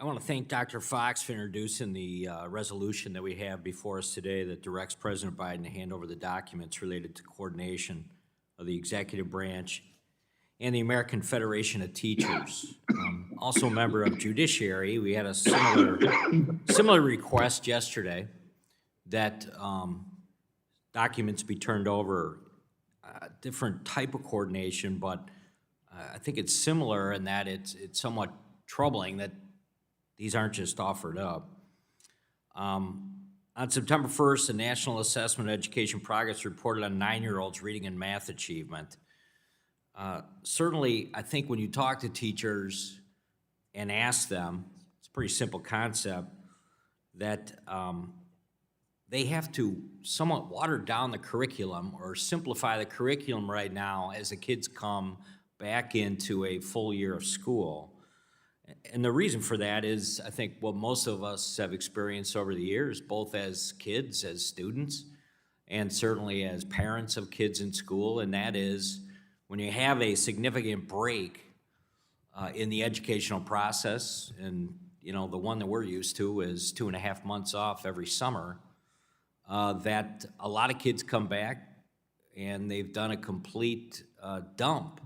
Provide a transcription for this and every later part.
I want to thank Dr. Fox for introducing the resolution that we have before us today that directs President Biden to hand over the documents related to coordination of the executive branch and the American Federation of Teachers. Also a member of Judiciary, we had a similar request yesterday that documents be turned over, different type of coordination, but I think it's similar in that it's somewhat troubling that these aren't just offered up. On September 1st, the National Assessment of Education Progress reported on 9-year-olds reading and math achievement. Certainly, I think when you talk to teachers and ask them, it's a pretty simple concept, that they have to somewhat water down the curriculum or simplify the curriculum right now as the kids come back into a full year of school. And the reason for that is, I think, what most of us have experienced over the years, both as kids, as students, and certainly as parents of kids in school, and that is when you have a significant break in the educational process, and the one that we're used to is 2.5 months off every summer, that a lot of kids come back and they've done a complete dump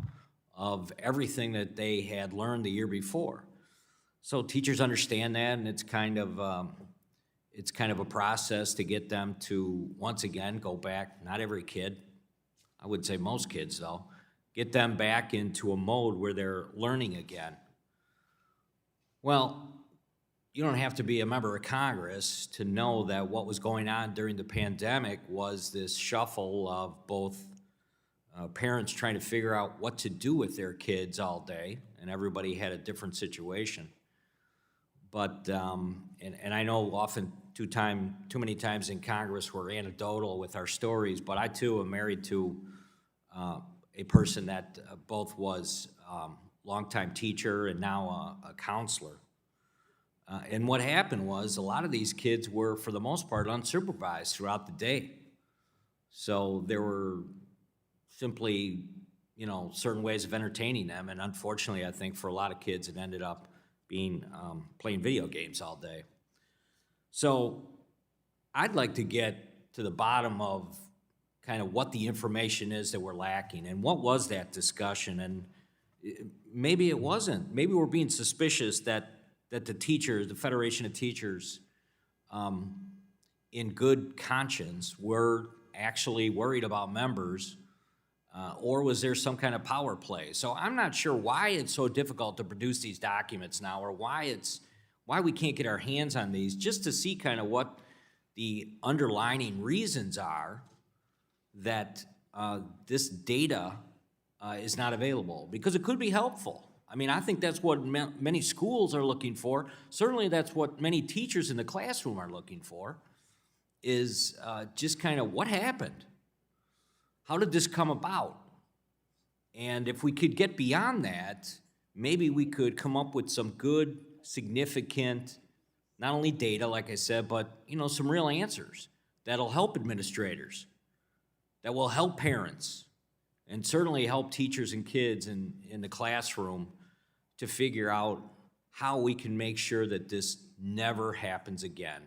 of everything that they had learned the year before. So teachers understand that, and it's kind of a process to get them to once again go back. Not every kid, I would say most kids though, get them back into a mode where they're learning again. Well, you don't have to be a member of Congress to know that what was going on during the pandemic was this shuffle of both parents trying to figure out what to do with their kids all day, and everybody had a different situation. But, and I know often too many times in Congress we're anecdotal with our stories, but I too am married to a person that both was a longtime teacher and now a counselor. And what happened was a lot of these kids were, for the most part, unsupervised throughout the day. So there were simply, certain ways of entertaining them, and unfortunately, I think for a lot of kids, it ended up being playing video games all day. So I'd like to get to the bottom of kind of what the information is that we're lacking, and what was that discussion, and maybe it wasn't. Maybe we're being suspicious that the teachers, the Federation of Teachers, in good conscience, were actually worried about members, or was there some kind of power play? So I'm not sure why it's so difficult to produce these documents now, or why we can't get our hands on these, just to see kind of what the underlying reasons are that this data is not available, because it could be helpful. I mean, I think that's what many schools are looking for. Certainly that's what many teachers in the classroom are looking for, is just kind of what happened? How did this come about? And if we could get beyond that, maybe we could come up with some good, significant, not only data, like I said, but some real answers that'll help administrators, that will help parents, and certainly help teachers and kids in the classroom to figure out how we can make sure that this never happens again.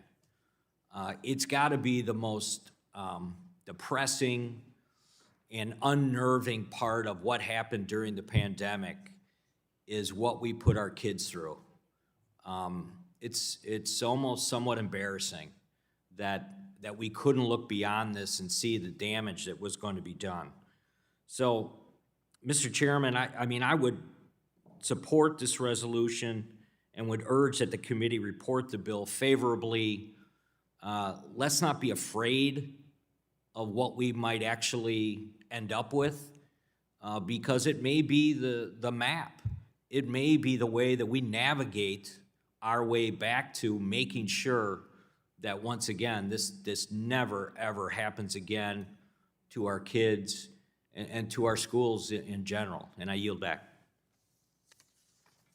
It's got to be the most depressing and unnerving part of what happened during the pandemic is what we put our kids through. It's almost somewhat embarrassing that we couldn't look beyond this and see the damage that was going to be done. So, Mr. Chairman, I would support this resolution and would urge that the committee report the bill favorably. Let's not be afraid of what we might actually end up with, because it may be the map. It may be the way that we navigate our way back to making sure that once again, this never ever happens again to our kids and to our schools in general. And I yield back.